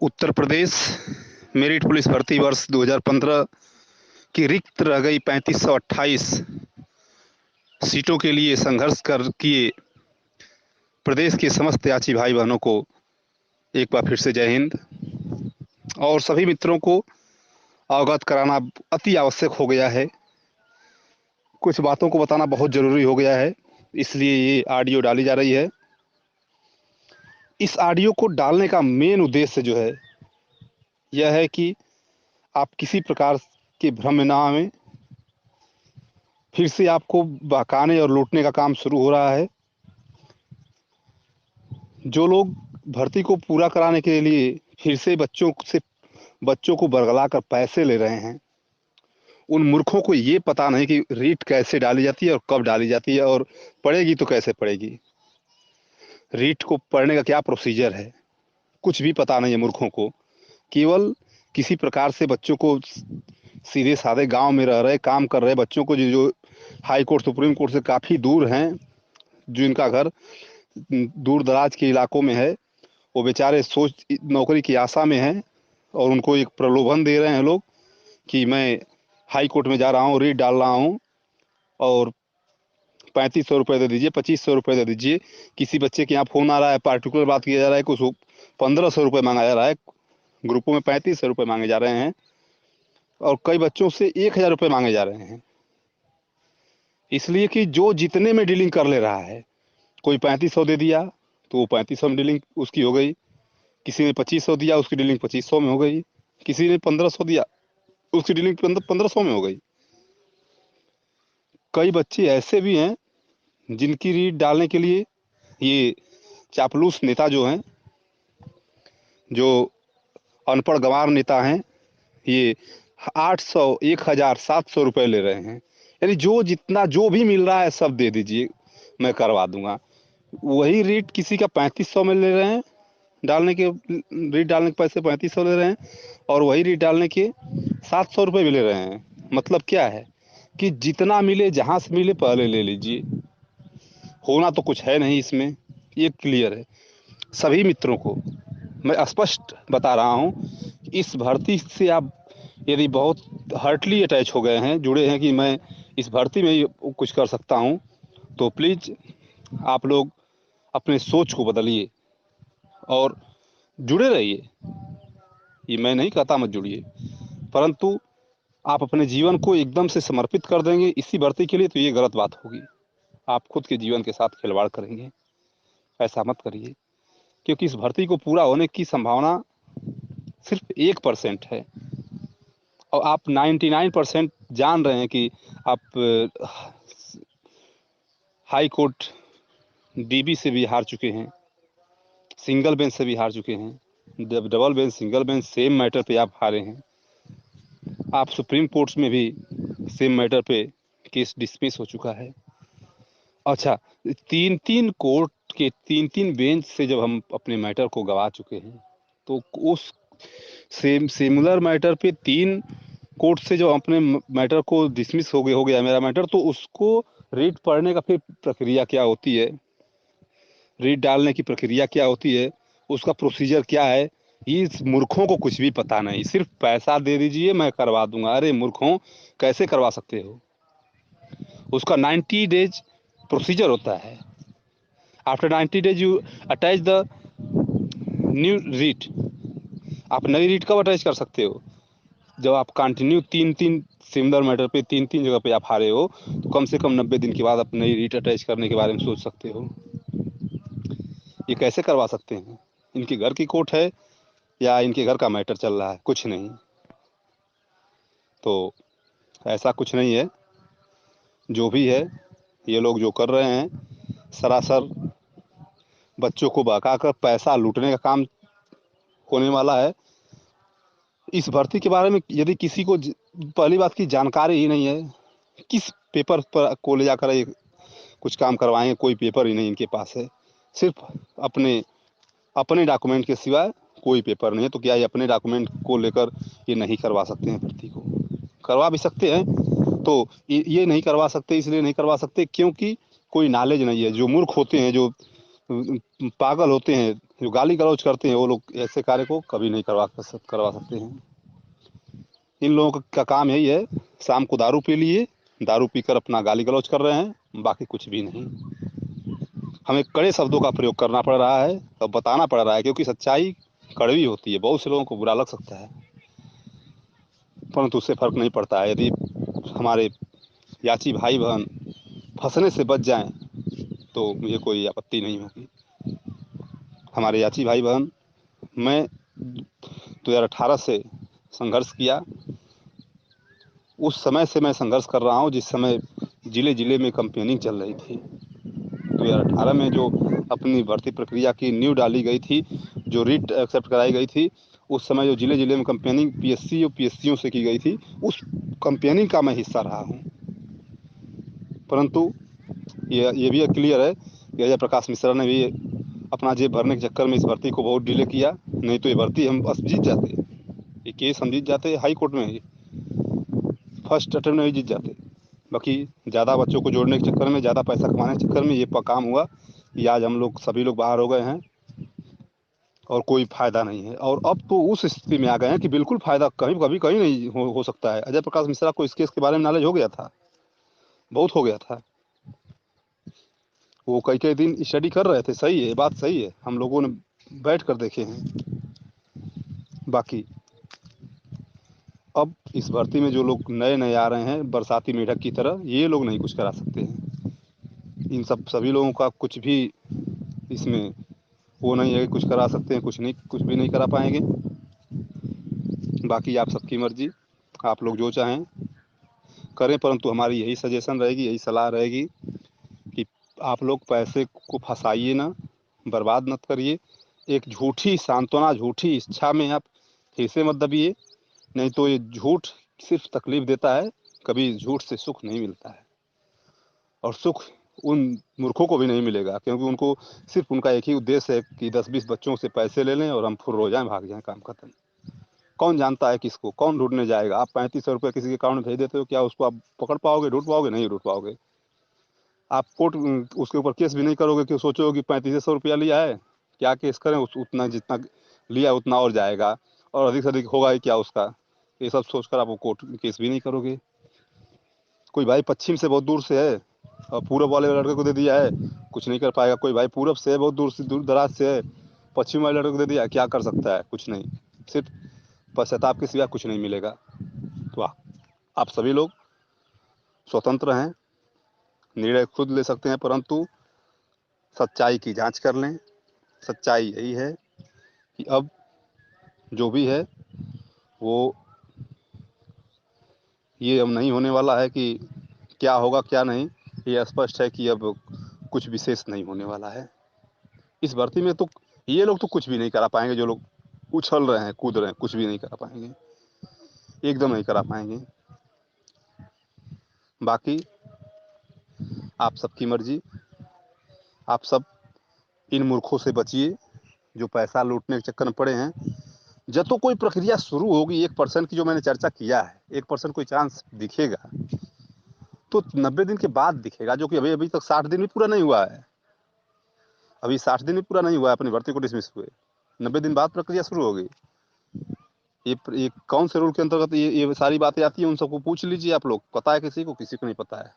Uttar Pradesh merit police भर्ती वर्ष 2015 की रिक्त रह गई 3528 सीटों के लिए संघर्ष कर किए प्रदेश के समस्त याची भाई बहनों को एक बार फिर से जय हिंद। और सभी मित्रों को अवगत कराना अति आवश्यक हो गया है, कुछ बातों को बताना बहुत ज़रूरी हो गया है, इसलिए ये ऑडियो डाली जा रही है। इस ऑडियो को डालने का मेन उद्देश्य जो है यह है कि आप किसी प्रकार के भ्रम में ना आवें। फिर से आपको बहकाने और लूटने का काम शुरू हो रहा है। जो लोग भर्ती को पूरा कराने के लिए फिर से बच्चों को बरगला कर पैसे ले रहे हैं, उन मूर्खों को ये पता नहीं कि रीट कैसे डाली जाती है और कब डाली जाती है और पड़ेगी तो कैसे पड़ेगी। रीट को पढ़ने का क्या प्रोसीजर है, कुछ भी पता नहीं है मूर्खों को। केवल किसी प्रकार से बच्चों को, सीधे साधे गांव में रह रहे काम कर रहे बच्चों को, जो हाई कोर्ट सुप्रीम कोर्ट से काफ़ी दूर हैं, जिनका घर दूर दराज के इलाकों में है, वो बेचारे नौकरी की आशा में हैं और उनको एक प्रलोभन दे रहे हैं लोग कि मैं हाई कोर्ट में जा रहा हूँ, रीट डाल रहा हूँ और 3500 रुपये दे दीजिए, 2500 रुपये दे दीजिए। किसी बच्चे के यहाँ फ़ोन आ रहा है, पार्टिकुलर बात किया जा रहा है कि उसको 1500 रुपये मांगा जा रहा है, ग्रुपों में 3500 रुपये मांगे जा रहे हैं और कई बच्चों से 1000 रुपये मांगे जा रहे हैं। इसलिए कि जो जितने में डीलिंग कर ले रहा है, कोई 3500 दे दिया तो वो 3500 में डीलिंग उसकी हो गई, किसी ने 2500 दिया उसकी डीलिंग 2500 में हो गई, किसी ने 1500 दिया उसकी डीलिंग 1500 में हो गई। कई बच्चे ऐसे भी हैं जिनकी रीट डालने के लिए ये चापलूस नेता जो हैं, जो अनपढ़ गंवार नेता हैं, ये 800 1000 700 रुपये ले रहे हैं। यानी जो भी मिल रहा है सब दे दीजिए, मैं करवा दूंगा। वही रीट किसी का 3500 में ले रहे हैं, रीट डालने के पैसे 3500 ले रहे हैं और वही रीट डालने के 700 रुपये भी ले रहे हैं। मतलब क्या है कि जितना मिले, जहाँ से मिले पहले ले लीजिए। होना तो कुछ है नहीं इसमें, ये क्लियर है। सभी मित्रों को मैं स्पष्ट बता रहा हूँ, इस भर्ती से आप यदि बहुत हार्टली अटैच हो गए हैं, जुड़े हैं कि मैं इस भर्ती में कुछ कर सकता हूँ, तो प्लीज़ आप लोग अपने सोच को बदलिए और जुड़े रहिए। ये मैं नहीं कहता मत जुड़िए, परंतु आप अपने जीवन को एकदम से समर्पित कर देंगे इसी भर्ती के लिए तो ये गलत बात होगी। आप खुद के जीवन के साथ खिलवाड़ करेंगे, ऐसा मत करिए, क्योंकि इस भर्ती को पूरा होने की संभावना सिर्फ 1% है और आप 99% जान रहे हैं कि आप हाई कोर्ट डीबी से भी हार चुके हैं, सिंगल बेंच से भी हार चुके हैं, double bench single bench same matter पे आप हारे हैं। आप सुप्रीम कोर्ट में भी सेम मैटर पे केस डिसमिस हो चुका है। अच्छा, 3-3 कोर्ट के 3-3 बेंच से जब हम अपने मैटर को गवा चुके हैं, तो उस सिमिलर मैटर पे 3 कोर्ट से जो अपने मैटर को डिसमिस हो गया मेरा मैटर, तो उसको रीट पढ़ने का फिर प्रक्रिया क्या होती है, रीट डालने की प्रक्रिया क्या होती है, उसका प्रोसीजर क्या है, इस मूर्खों को कुछ भी पता नहीं। सिर्फ पैसा दे दीजिए मैं करवा दूंगा। अरे मूर्खों, कैसे करवा सकते हो? उसका 90 डेज प्रोसीजर होता है। After 90 days you attach the new writ. आप नई रीट कब अटैच कर सकते हो? जब आप कंटिन्यू 3-3 सिमिलर मैटर पे 3-3 जगह पे आप हारे हो, तो कम से कम 90 दिन के बाद आप नई रीट अटैच करने के बारे में सोच सकते हो। ये कैसे करवा सकते हैं? इनके घर की कोर्ट है या इनके घर का मैटर चल रहा है? कुछ नहीं। तो ऐसा कुछ नहीं है। जो भी है, ये लोग जो कर रहे हैं सरासर बच्चों को बहकाकर पैसा लूटने का काम होने वाला है। इस भर्ती के बारे में यदि किसी को पहली बात की जानकारी ही नहीं है, किस पेपर पर को ले जाकर ये कुछ काम करवाएंगे? कोई पेपर ही नहीं इनके पास है। सिर्फ अपने अपने डॉक्यूमेंट के सिवाय कोई पेपर नहीं है। तो क्या ये अपने डॉक्यूमेंट को लेकर ये नहीं करवा सकते हैं भर्ती को? करवा भी सकते हैं, तो ये नहीं करवा सकते, इसलिए नहीं करवा सकते क्योंकि कोई नॉलेज नहीं है। जो मूर्ख होते हैं, जो पागल होते हैं, जो गाली गलौज करते हैं वो लोग ऐसे कार्य को कभी नहीं करवा सकते हैं। इन लोगों का काम यही है, शाम को दारू पी लिए, दारू पीकर अपना गाली गलौज कर रहे हैं, बाकी कुछ भी नहीं। हमें कड़े शब्दों का प्रयोग करना पड़ रहा है और बताना पड़ रहा है, क्योंकि सच्चाई कड़वी होती है। बहुत से लोगों को बुरा लग सकता है, परंतु उससे फर्क नहीं पड़ता है। यदि हमारे याची भाई बहन फंसने से बच जाएं तो मुझे कोई आपत्ति नहीं होगी। हमारे याची भाई बहन, मैं 2018 से संघर्ष किया, उस समय से मैं संघर्ष कर रहा हूँ जिस समय जिले जिले में कैंपेनिंग चल रही थी। 2018 में जो अपनी भर्ती प्रक्रिया की नींव डाली गई थी, जो रीट एक्सेप्ट कराई गई थी, उस समय जो जिले जिले में कैंपेनिंग पीएससी और पीएससीओं से की गई थी, उस कैंपेनिंग का मैं हिस्सा रहा हूँ। परंतु ये भी क्लियर है कि अजय प्रकाश मिश्रा ने भी अपना जेब भरने के चक्कर में इस भर्ती को बहुत डिले किया, नहीं तो ये भर्ती हम बस जीत जाते। ये केस हम जीत जाते हाई कोर्ट में, फर्स्ट अटेम्प्ट में ही जीत जाते। बाकी ज़्यादा बच्चों को जोड़ने के चक्कर में, ज़्यादा पैसा कमाने के चक्कर में ये काम हुआ कि आज हम लोग सभी लोग बाहर हो गए हैं और कोई फ़ायदा नहीं है। और अब तो उस स्थिति में आ गए हैं कि बिल्कुल फ़ायदा कहीं नहीं हो सकता है। अजय प्रकाश मिश्रा को इस केस के बारे में नॉलेज हो गया था, बहुत हो गया था। वो कई दिन स्टडी कर रहे थे। सही है, बात सही है, हम लोगों ने बैठ कर देखे हैं। बाकी अब इस भर्ती में जो लोग नए आ रहे हैं बरसाती मेढक की तरह, ये लोग नहीं कुछ करा सकते हैं। इन सभी लोगों का कुछ भी इसमें वो नहीं है कि कुछ करा सकते हैं, कुछ भी नहीं करा पाएंगे। बाकी आप सबकी मर्जी, आप लोग जो चाहें करें, परंतु हमारी यही सजेशन रहेगी, यही सलाह रहेगी कि आप लोग पैसे को फंसाइए ना, बर्बाद मत करिए। एक झूठी सांत्वना, झूठी इच्छा में आप फिर से मत दबिए, नहीं तो ये झूठ सिर्फ तकलीफ देता है। कभी झूठ से सुख नहीं मिलता है, और सुख उन मूर्खों को भी नहीं मिलेगा, क्योंकि उनको सिर्फ उनका एक ही उद्देश्य है कि 10-20 बच्चों से पैसे ले लें और हम फुर्र हो जाएं, भाग जाएं, काम खत्म। कौन जानता है किसको, कौन ढूंढने जाएगा। आप 3500 रुपये किसी के अकाउंट में भेज देते हो, क्या उसको आप पकड़ पाओगे, ढूंढ पाओगे? नहीं ढूंढ पाओगे। आप कोर्ट उसके ऊपर केस भी नहीं करोगे कि सोचोगे कि 3500 रुपया लिया है, क्या केस करें, उतना जितना लिया उतना और जाएगा, और अधिक से अधिक होगा ही क्या उसका। ये सब सोचकर आप वो कोर्ट केस भी नहीं करोगे। कोई भाई पश्चिम से बहुत दूर से है और पूरब वाले लड़के को दे दिया है, कुछ नहीं कर पाएगा। कोई भाई पूरब से है, बहुत दूर दराज से है, पश्चिम वाले लड़के को दे दिया, क्या कर सकता है? कुछ नहीं, सिर्फ पश्चाताप के सिवा कुछ नहीं मिलेगा। तो आप सभी लोग स्वतंत्र हैं, निर्णय खुद ले सकते हैं, परंतु सच्चाई की जांच कर लें। सच्चाई यही है कि अब जो भी है वो ये अब नहीं होने वाला है कि क्या होगा क्या नहीं। ये स्पष्ट है कि अब कुछ विशेष नहीं होने वाला है इस भर्ती में। तो ये लोग तो कुछ भी नहीं करा पाएंगे, जो लोग उछल रहे हैं, कूद रहे हैं, कुछ भी नहीं करा पाएंगे, एकदम नहीं करा पाएंगे। बाकी आप सबकी मर्जी, आप सब इन मूर्खों से बचिए जो पैसा लूटने के चक्कर में पड़े हैं। जब तो कोई प्रक्रिया शुरू होगी 1% की, जो मैंने चर्चा किया है, 1% कोई चांस दिखेगा तो 90 दिन के बाद दिखेगा, जो कि अभी तक 60 दिन भी पूरा नहीं हुआ है। अभी 60 दिन भी पूरा नहीं हुआ है अपनी भर्ती को डिसमिस हुए, 90 दिन बाद प्रक्रिया शुरू होगी। ये कौन से रूल के अंतर्गत ये सारी बातें आती है, उन सबको पूछ लीजिए आप लोग। पता है किसी को नहीं पता है।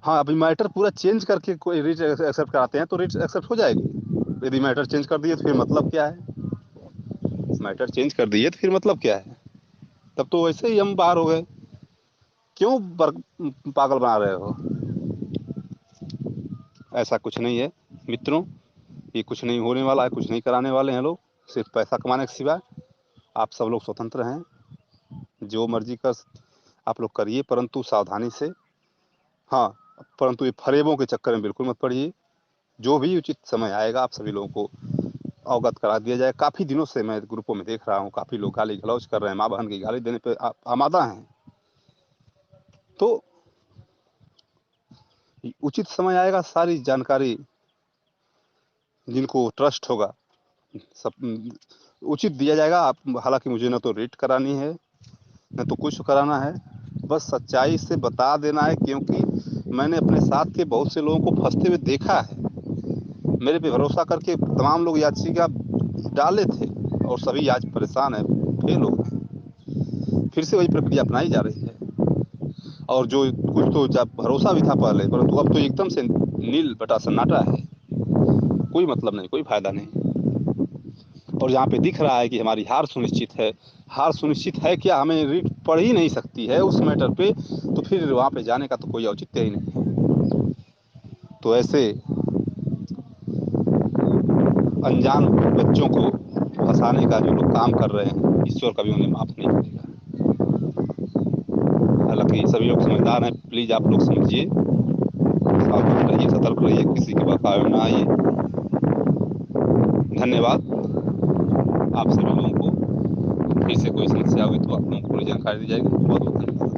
हाँ, अभी मैटर पूरा चेंज करके कोई रीट एक्सेप्ट कराते हैं तो रीट एक्सेप्ट हो जाएगी। यदि मैटर चेंज कर दिए तो फिर मतलब क्या है? मैटर चेंज कर दिए तो फिर मतलब क्या है? तब तो वैसे ही हम बाहर हो गए। क्यों पागल बना रहे हो? ऐसा कुछ नहीं है मित्रों, ये कुछ नहीं होने वाला है, कुछ नहीं कराने वाले हैं लोग, सिर्फ पैसा कमाने के सिवा। आप सब लोग स्वतंत्र हैं, जो मर्जी कर आप लोग करिए, परंतु सावधानी से। हाँ, परंतु ये फरेबों के चक्कर में बिल्कुल मत पड़िए। जो भी उचित समय आएगा आप सभी लोगों को अवगत करा दिया जाए। काफ़ी दिनों से मैं ग्रुपों में देख रहा हूँ, काफ़ी लोग गाली गलौज कर रहे हैं, माँ बहन की गाली देने पे आमादा हैं। तो उचित समय आएगा, सारी जानकारी जिनको ट्रस्ट होगा सब उचित दिया जाएगा। आप हालांकि मुझे न तो रीट करानी है न तो कुछ कराना है, बस सच्चाई से बता देना है, क्योंकि मैंने अपने साथ के बहुत से लोगों को फंसते हुए देखा है। मेरे पे भरोसा करके तमाम लोग याचिका डाले थे और सभी आज परेशान हैं, फेल हो गए। फिर से वही प्रक्रिया अपनाई जा रही है। और जो कुछ तो जब भरोसा भी था पहले, परंतु अब तो एकदम से नील बटा सन्नाटा है, कोई मतलब नहीं, कोई फायदा नहीं। और जहाँ पे दिख रहा है कि हमारी हार सुनिश्चित है, हार सुनिश्चित है क्या, हमें रीट पढ़ ही नहीं सकती है उस मैटर पे, तो फिर वहाँ पे जाने का तो कोई औचित्य ही नहीं है। तो ऐसे अनजान बच्चों को फंसाने का जो लोग काम कर रहे हैं, ईश्वर कभी उन्हें माफ नहीं करेगा। हालांकि सभी लोग समझदार हैं, प्लीज आप लोग समझिए, सावधान रहिए, सतर्क रहिए, किसी के बहकावे में ना आइए। धन्यवाद। आप सभी लोगों को फिर से कोई समस्या हुई तो आप लोगों को पूरी जानकारी दी जाएगी। बहुत बहुत धन्यवाद।